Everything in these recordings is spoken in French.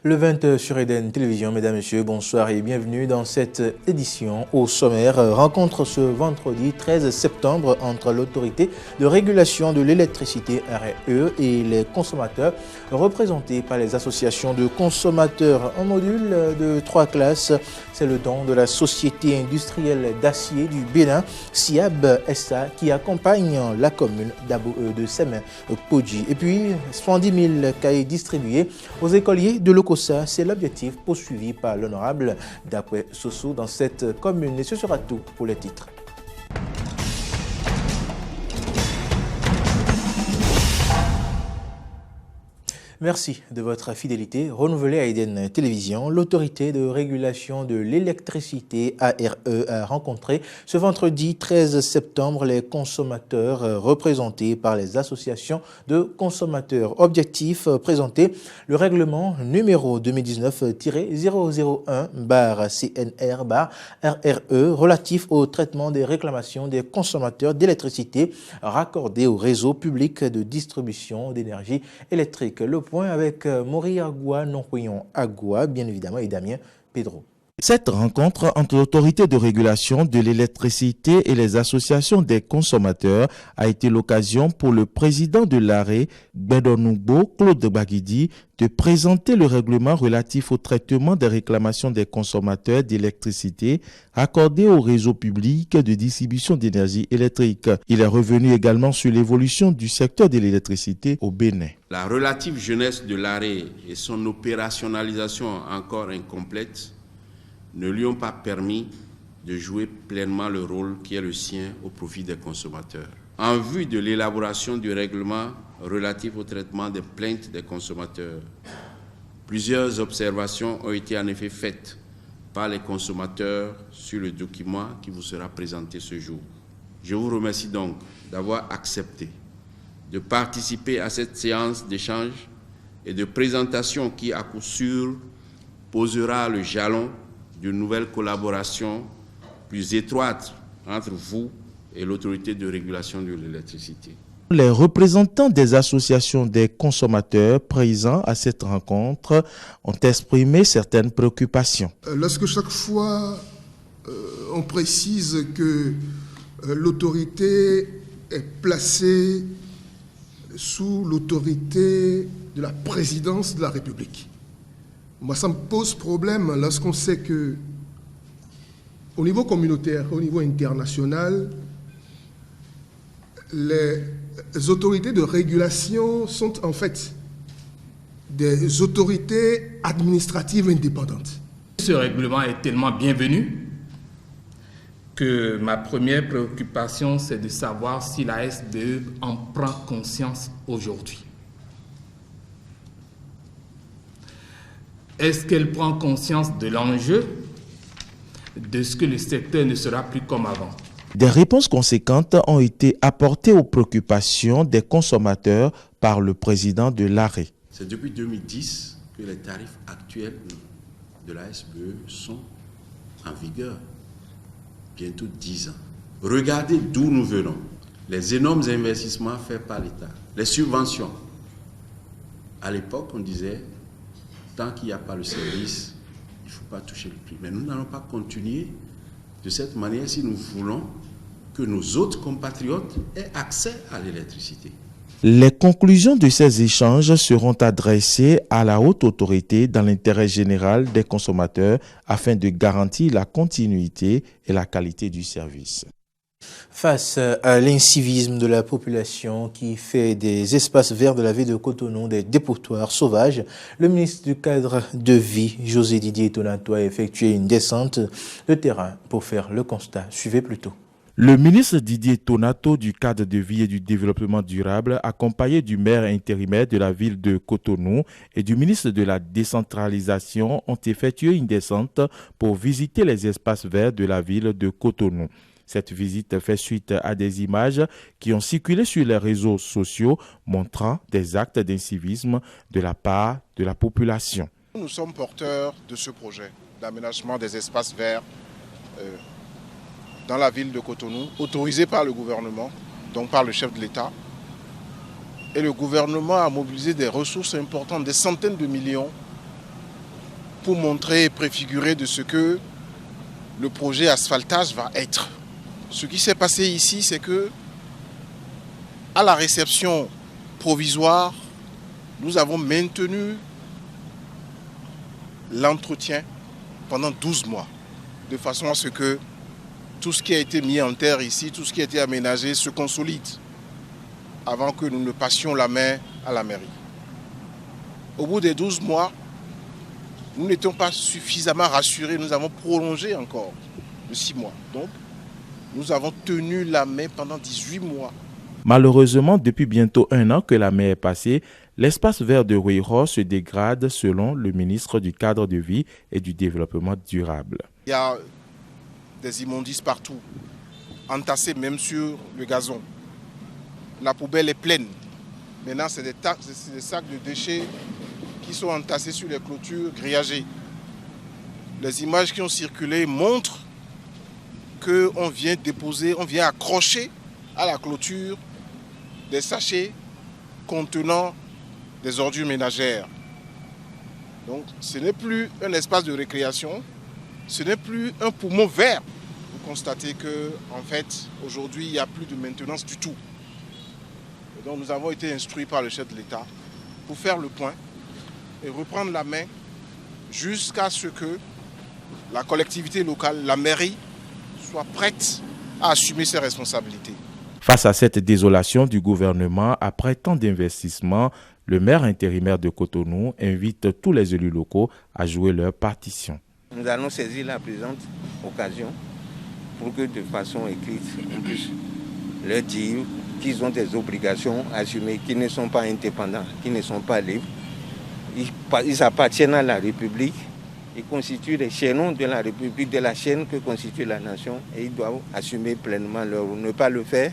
Le 20 sur Eden Télévision, mesdames, messieurs, bonsoir et bienvenue dans cette édition. Au sommaire, rencontre ce vendredi 13 septembre entre l'autorité de régulation de l'électricité RE et les consommateurs, représentés par les associations de consommateurs en module de 3 classes. C'est le don de la Société industrielle d'acier du Bénin, SIAB SA, qui accompagne la commune de Semen-Podji. Et puis, 110 000 cahiers distribués aux écoliers de l'OCOSA. C'est l'objectif poursuivi par l'honorable Dapoué Soso dans cette commune. Et ce sera tout pour les titres. Merci de votre fidélité. Renouvelée à Eden Télévision, l'autorité de régulation de l'électricité ARE a rencontré ce vendredi 13 septembre les consommateurs représentés par les associations de consommateurs. Objectif présenter le règlement numéro 2019-001/CNR/RRE relatif au traitement des réclamations des consommateurs d'électricité raccordés au réseau public de distribution d'énergie électrique. Le point avec Mori Agua, Nonkoyon Agua, bien évidemment, et Damien Pedro. Cette rencontre entre l'autorité de régulation de l'électricité et les associations des consommateurs a été l'occasion pour le président de l'ARE, Gbedonugbo, Claude Baguidi, de présenter le règlement relatif au traitement des réclamations des consommateurs d'électricité accordés au réseau public de distribution d'énergie électrique. Il est revenu également sur l'évolution du secteur de l'électricité au Bénin. La relative jeunesse de l'ARE et son opérationnalisation encore incomplète ne lui ont pas permis de jouer pleinement le rôle qui est le sien au profit des consommateurs. En vue de l'élaboration du règlement relatif au traitement des plaintes des consommateurs, plusieurs observations ont été en effet faites par les consommateurs sur le document qui vous sera présenté ce jour. Je vous remercie donc d'avoir accepté de participer à cette séance d'échange et de présentation qui, à coup sûr, posera le jalon d'une nouvelle collaboration plus étroite entre vous et l'autorité de régulation de l'électricité. Les représentants des associations des consommateurs présents à cette rencontre ont exprimé certaines préoccupations. Lorsque chaque fois on précise que l'autorité est placée sous l'autorité de la présidence de la République, moi, ça me pose problème lorsqu'on sait que, au niveau communautaire, au niveau international, les autorités de régulation sont en fait des autorités administratives indépendantes. Ce règlement est tellement bienvenu que ma première préoccupation, c'est de savoir si la SBE en prend conscience aujourd'hui. Est-ce qu'elle prend conscience de l'enjeu, de ce que le secteur ne sera plus comme avant? Des réponses conséquentes ont été apportées aux préoccupations des consommateurs par le président de l'ARE. C'est depuis 2010 que les tarifs actuels de la SBE sont en vigueur, bientôt 10 ans. Regardez d'où nous venons, les énormes investissements faits par l'État, les subventions. À l'époque, on disait, tant qu'il n'y a pas le service, il ne faut pas toucher le prix. Mais nous n'allons pas continuer de cette manière si nous voulons que nos autres compatriotes aient accès à l'électricité. Les conclusions de ces échanges seront adressées à la haute autorité dans l'intérêt général des consommateurs afin de garantir la continuité et la qualité du service. Face à l'incivisme de la population qui fait des espaces verts de la ville de Cotonou des dépotoirs sauvages, le ministre du Cadre de Vie, José Didier Tonato, a effectué une descente de terrain pour faire le constat. Suivez plutôt. Le ministre Didier Tonato du Cadre de Vie et du Développement durable, accompagné du maire intérimaire de la ville de Cotonou et du ministre de la Décentralisation, ont effectué une descente pour visiter les espaces verts de la ville de Cotonou. Cette visite fait suite à des images qui ont circulé sur les réseaux sociaux montrant des actes d'incivisme de la part de la population. Nous sommes porteurs de ce projet d'aménagement des espaces verts dans la ville de Cotonou, autorisé par le gouvernement, donc par le chef de l'État. Et le gouvernement a mobilisé des ressources importantes, des centaines de millions, pour montrer et préfigurer de ce que le projet asphaltage va être. Ce qui s'est passé ici, c'est que à la réception provisoire, nous avons maintenu l'entretien pendant 12 mois, de façon à ce que tout ce qui a été mis en terre ici, tout ce qui a été aménagé se consolide avant que nous ne passions la main à la mairie. Au bout des 12 mois, nous n'étions pas suffisamment rassurés, nous avons prolongé encore de 6 mois. Donc, nous avons tenu la main pendant 18 mois. Malheureusement, depuis bientôt 1 an que la mer est passée, l'espace vert de Ruiro se dégrade selon le ministre du Cadre de vie et du Développement durable. Il y a des immondices partout, entassés même sur le gazon. La poubelle est pleine. Maintenant, c'est des sacs de déchets qui sont entassés sur les clôtures grillagées. Les images qui ont circulé montrent qu'on vient déposer, on vient accrocher à la clôture des sachets contenant des ordures ménagères. Donc ce n'est plus un espace de récréation, ce n'est plus un poumon vert. Vous constatez que en fait aujourd'hui il n'y a plus de maintenance du tout. Et donc nous avons été instruits par le chef de l'État pour faire le point et reprendre la main jusqu'à ce que la collectivité locale, la mairie, soit prête à assumer ses responsabilités. Face à cette désolation du gouvernement, après tant d'investissements, le maire intérimaire de Cotonou invite tous les élus locaux à jouer leur partition. Nous allons saisir la présente occasion pour que de façon écrite, on puisse leur dire qu'ils ont des obligations à assumer, qu'ils ne sont pas indépendants, qu'ils ne sont pas libres. Ils appartiennent à la République. Ils constituent les chaînons de la République, de la chaîne que constitue la nation, et ils doivent assumer pleinement leur rôle. Ne pas le faire,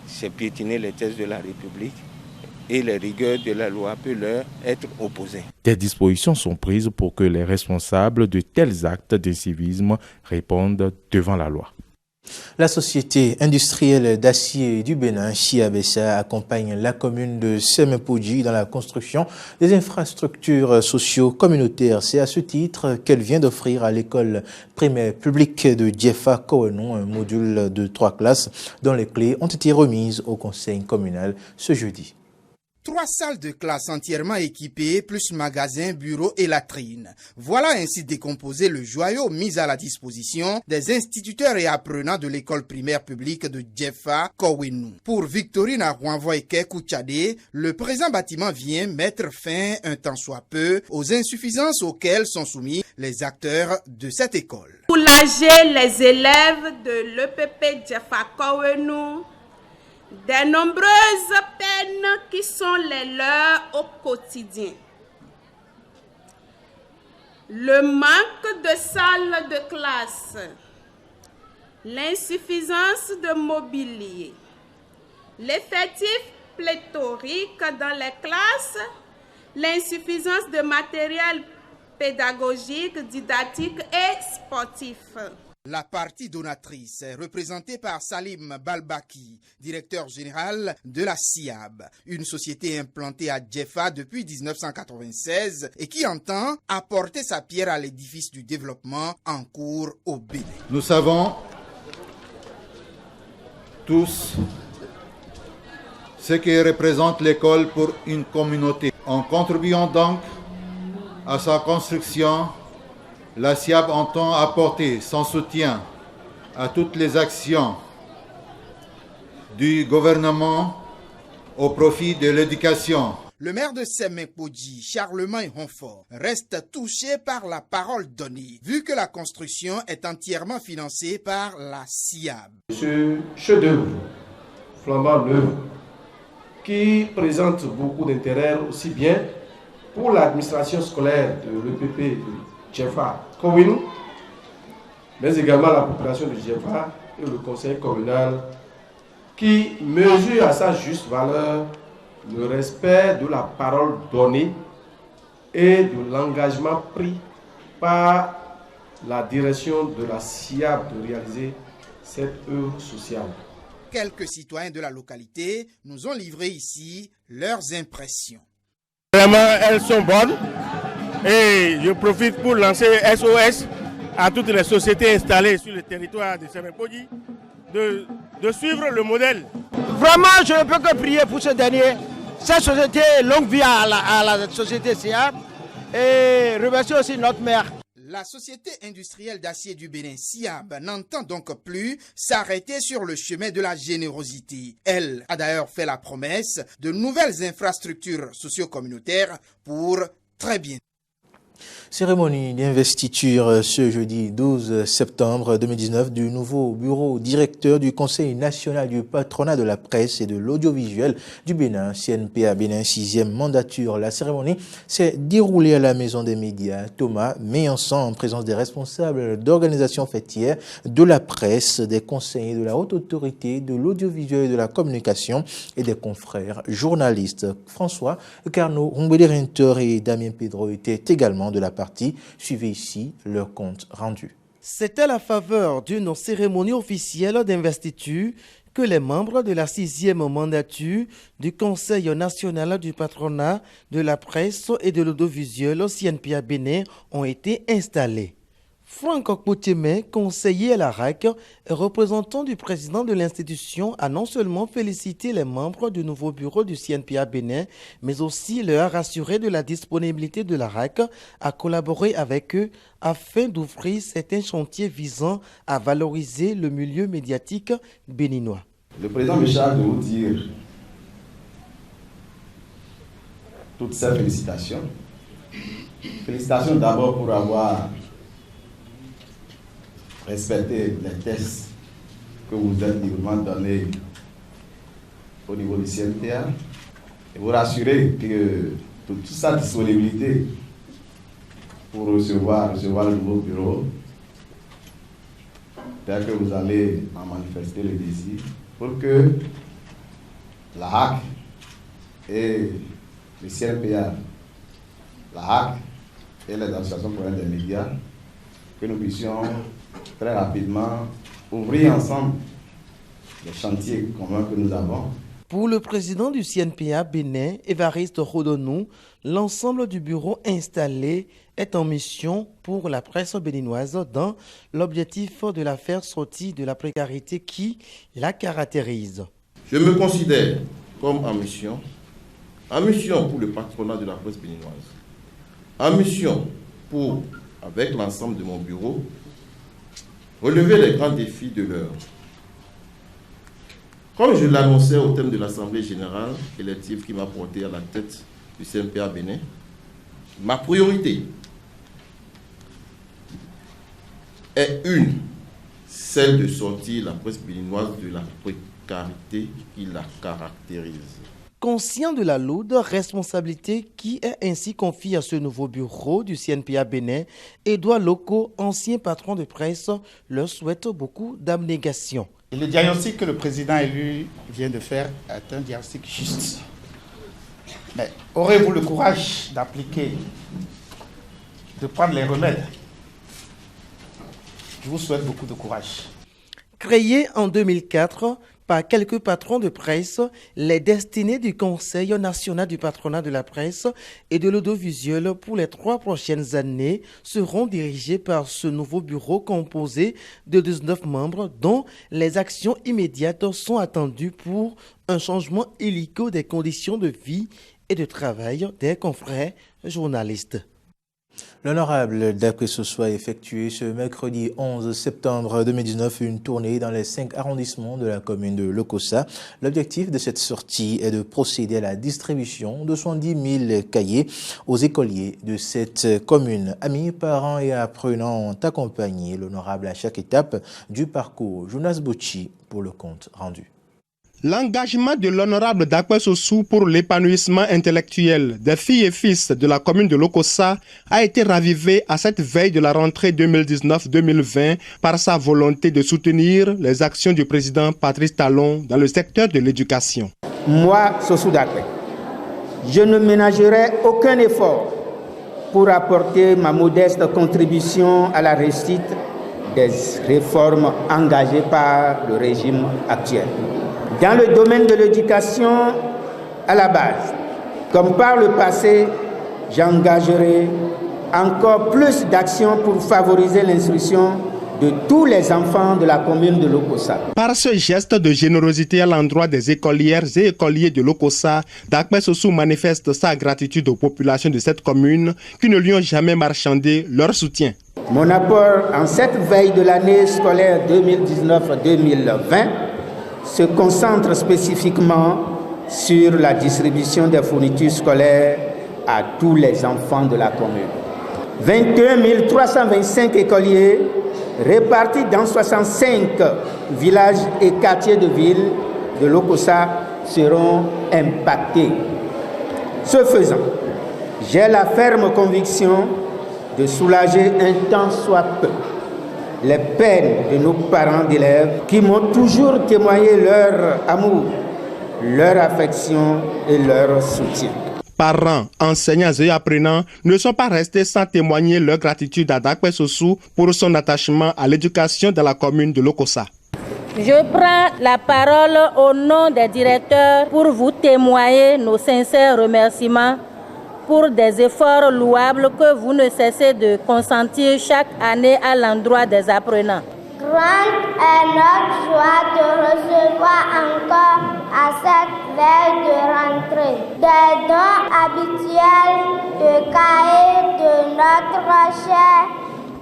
c'est piétiner les thèses de la République et les rigueurs de la loi peuvent leur être opposées. Des dispositions sont prises pour que les responsables de tels actes d'incivisme répondent devant la loi. La société industrielle d'acier du Bénin, Chiabessa, accompagne la commune de Semepodji dans la construction des infrastructures socio-communautaires. C'est à ce titre qu'elle vient d'offrir à l'école primaire publique de Djefa Kowenou un module de 3 classes dont les clés ont été remises au conseil communal ce jeudi. 3 salles de classe entièrement équipées, plus magasins, bureaux et latrines. Voilà ainsi décomposé le joyau mis à la disposition des instituteurs et apprenants de l'école primaire publique de Djefa Kowenou. Pour Victorine Arwanvoike Kouchade, le présent bâtiment vient mettre fin un tant soit peu aux insuffisances auxquelles sont soumis les acteurs de cette école. Soulager les élèves de l'EPP Djefa Kowenou des nombreuses peines qui sont les leurs au quotidien. Le manque de salles de classe, l'insuffisance de mobilier, l'effectif pléthorique dans les classes, l'insuffisance de matériel pédagogique, didactique et sportif. La partie donatrice est représentée par Salim Balbaki, directeur général de la SIAB, une société implantée à Djefa depuis 1996 et qui entend apporter sa pierre à l'édifice du développement en cours au Bénin. Nous savons tous ce que représente l'école pour une communauté. En contribuant donc à sa construction, la SIAB entend apporter son soutien à toutes les actions du gouvernement au profit de l'éducation. Le maire de Semepodji, Charlemagne Honfort, reste touché par la parole donnée, vu que la construction est entièrement financée par la SIAB. Ce chef-d'œuvre, flambant neuf, qui présente beaucoup d'intérêt aussi bien pour l'administration scolaire de l'EPP de Djefa Kowenou, mais également la population de Djefa et le conseil communal qui mesure à sa juste valeur le respect de la parole donnée et de l'engagement pris par la direction de la SIAB de réaliser cette œuvre sociale. Quelques citoyens de la localité nous ont livré ici leurs impressions. Vraiment, elles sont bonnes. Et je profite pour lancer SOS à toutes les sociétés installées sur le territoire de Sémépodji de suivre le modèle. Vraiment, je ne peux que prier pour ce dernier. Cette société, longue vie à la société SIAB, et remercier aussi notre maire. La société industrielle d'acier du Bénin, SIAB, n'entend donc plus s'arrêter sur le chemin de la générosité. Elle a d'ailleurs fait la promesse de nouvelles infrastructures socio-communautaires pour très bientôt. Cérémonie d'investiture ce jeudi 12 septembre 2019 du nouveau bureau directeur du Conseil national du patronat de la presse et de l'audiovisuel du Bénin, CNPA Bénin, 6e mandature. La cérémonie s'est déroulée à la Maison des médias Thomas Meillanson en présence des responsables d'organisations fêtières de la presse, des conseillers de la haute autorité de l'audiovisuel et de la communication et des confrères journalistes. François Carnot, Rumbédé-Rinter et Damien Pedro étaient également de la partie. Suivez ici leur compte rendu. C'est à la faveur d'une cérémonie officielle d'investiture que les membres de la 6e mandature du Conseil national du patronat de la presse et de l'audiovisuel CNPA Bénin ont été installés. Franck Okpotieme, conseiller à la RAC et représentant du président de l'institution, a non seulement félicité les membres du nouveau bureau du CNPA Bénin, mais aussi leur a rassuré de la disponibilité de la RAC à collaborer avec eux afin d'ouvrir certains chantiers visant à valoriser le milieu médiatique béninois. Le président me charge de vous dire toutes ces félicitations. Félicitations d'abord pour avoir respecter les tests que vous êtes librement donnés au niveau du CNPA et vous rassurer que toute sa disponibilité pour recevoir le nouveau bureau, dès que vous allez en manifester le désir, pour que la HAC et le CNPA, la HAC et les associations pour des médias, que nous puissions très rapidement ouvrir ensemble les chantiers communs que nous avons. Pour le président du CNPA Bénin, Évariste Rodonou, l'ensemble du bureau installé est en mission pour la presse béninoise dans l'objectif de la faire sortir de la précarité qui la caractérise. Je me considère comme en mission pour le patronat de la presse béninoise, en mission pour, avec l'ensemble de mon bureau, relever les grands défis de l'heure. Comme je l'annonçais au thème de l'Assemblée générale élective qui m'a porté à la tête du CNPA Bénin, ma priorité est celle de sortir la presse béninoise de la précarité qui la caractérise. Conscient de la lourde responsabilité qui est ainsi confiée à ce nouveau bureau du CNPA Bénin, Edouard Loko, ancien patron de presse, leur souhaite beaucoup d'abnégation. Le diagnostic que le président élu vient de faire est un diagnostic juste. Mais aurez-vous le courage d'appliquer, de prendre les remèdes? Je vous souhaite beaucoup de courage. Créé en 2004 par quelques patrons de presse, les destinées du Conseil national du patronat de la presse et de l'audiovisuel pour les 3 prochaines années seront dirigées par ce nouveau bureau composé de 19 membres dont les actions immédiates sont attendues pour un changement hélico des conditions de vie et de travail des confrères journalistes. L'honorable d'après ce soit effectué ce mercredi 11 septembre 2019 une tournée dans les 5 arrondissements de la commune de Lokossa. L'objectif de cette sortie est de procéder à la distribution de 70 000 cahiers aux écoliers de cette commune. Amis, parents et apprenants ont accompagné l'honorable à chaque étape du parcours. Jonas Bocci pour le compte rendu. L'engagement de l'honorable Dakwe Sossou pour l'épanouissement intellectuel des filles et fils de la commune de Lokossa a été ravivé à cette veille de la rentrée 2019-2020 par sa volonté de soutenir les actions du président Patrice Talon dans le secteur de l'éducation. Moi, Sossou Dakwe, je ne ménagerai aucun effort pour apporter ma modeste contribution à la réussite des réformes engagées par le régime actuel. Dans le domaine de l'éducation à la base, comme par le passé, j'engagerai encore plus d'actions pour favoriser l'instruction de tous les enfants de la commune de Lokossa. Par ce geste de générosité à l'endroit des écolières et écoliers de Lokossa, Dakpe Sossou manifeste sa gratitude aux populations de cette commune qui ne lui ont jamais marchandé leur soutien. Mon apport en cette veille de l'année scolaire 2019-2020 se concentre spécifiquement sur la distribution des fournitures scolaires à tous les enfants de la commune. 21 325 écoliers répartis dans 65 villages et quartiers de ville de Lokossa seront impactés. Ce faisant, j'ai la ferme conviction de soulager un tant soit peu les peines de nos parents d'élèves qui m'ont toujours témoigné leur amour, leur affection et leur soutien. Parents, enseignants et apprenants ne sont pas restés sans témoigner leur gratitude à Dakpe Sossou pour son attachement à l'éducation dans la commune de Lokossa. Je prends la parole au nom des directeurs pour vous témoigner nos sincères remerciements pour des efforts louables que vous ne cessez de consentir chaque année à l'endroit des apprenants. Grande est notre joie de recevoir encore à cette veille de rentrée des dons habituels de cahiers de notre cher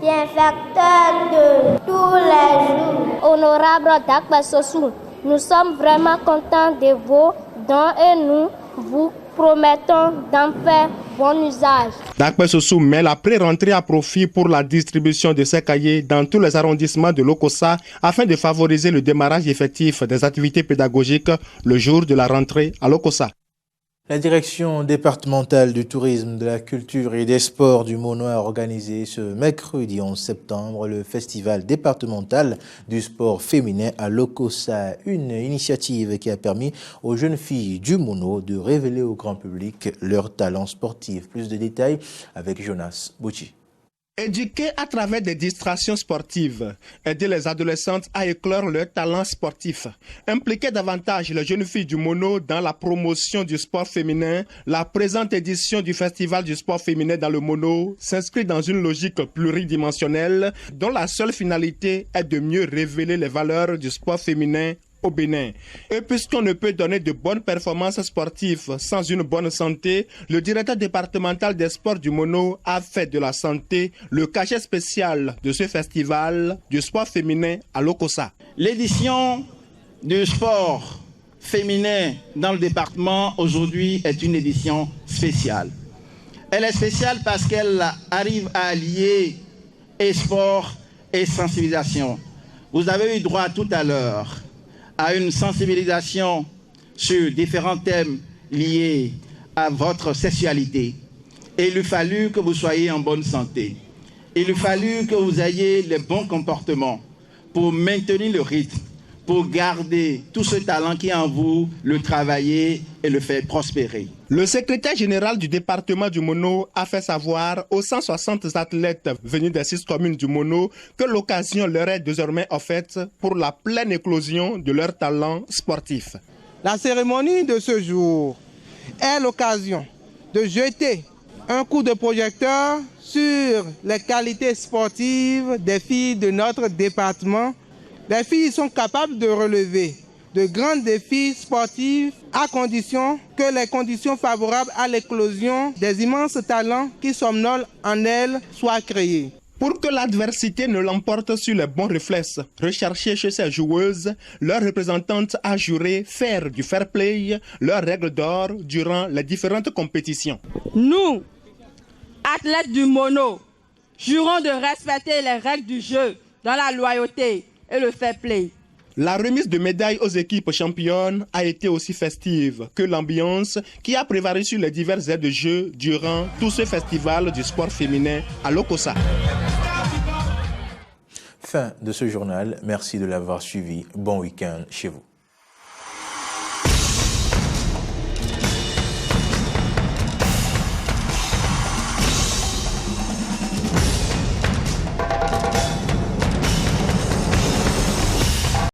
bienfaiteur de tous les jours. Honorable Dakpe Sossou, nous sommes vraiment contents de vos dons et nous vous promettons d'en faire bon usage. Dakpe Sossou met la pré-rentrée à profit pour la distribution de ces cahiers dans tous les arrondissements de Lokossa afin de favoriser le démarrage effectif des activités pédagogiques le jour de la rentrée à Lokossa. La direction départementale du tourisme, de la culture et des sports du Mono a organisé ce mercredi 11 septembre le festival départemental du sport féminin à Lokossa. Une initiative qui a permis aux jeunes filles du Mono de révéler au grand public leur talent sportif. Plus de détails avec Jonas Bouchi. Éduquer à travers des distractions sportives, aider les adolescentes à éclore leur talent sportif, impliquer davantage les jeunes filles du Mono dans la promotion du sport féminin, la présente édition du Festival du sport féminin dans le Mono s'inscrit dans une logique pluridimensionnelle dont la seule finalité est de mieux révéler les valeurs du sport féminin au Bénin. Et puisqu'on ne peut donner de bonnes performances sportives sans une bonne santé, le directeur départemental des sports du Mono a fait de la santé le cachet spécial de ce festival du sport féminin à Lokossa. L'édition du sport féminin dans le département aujourd'hui est une édition spéciale. Elle est spéciale parce qu'elle arrive à allier et sport et sensibilisation. Vous avez eu droit tout à l'heure à une sensibilisation sur différents thèmes liés à votre sexualité. Et il a fallu que vous soyez en bonne santé. Il a fallu que vous ayez les bons comportements pour maintenir le rythme, pour garder tout ce talent qui est en vous, le travailler et le faire prospérer. Le secrétaire général du département du Mono a fait savoir aux 160 athlètes venus des 6 communes du Mono que l'occasion leur est désormais offerte pour la pleine éclosion de leur talent sportif. La cérémonie de ce jour est l'occasion de jeter un coup de projecteur sur les qualités sportives des filles de notre département. Les filles sont capables de relever de grands défis sportifs à condition que les conditions favorables à l'éclosion des immenses talents qui somnolent en elles soient créées. Pour que l'adversité ne l'emporte sur les bons réflexes recherchés chez ces joueuses, leur représentante a juré faire du fair play leur règle d'or durant les différentes compétitions. Nous, athlètes du Mono, jurons de respecter les règles du jeu dans la loyauté et le fair play. La remise de médailles aux équipes championnes a été aussi festive que l'ambiance qui a prévalu sur les divers aires de jeu durant tout ce festival du sport féminin à Lokossa. Fin de ce journal. Merci de l'avoir suivi. Bon week-end chez vous.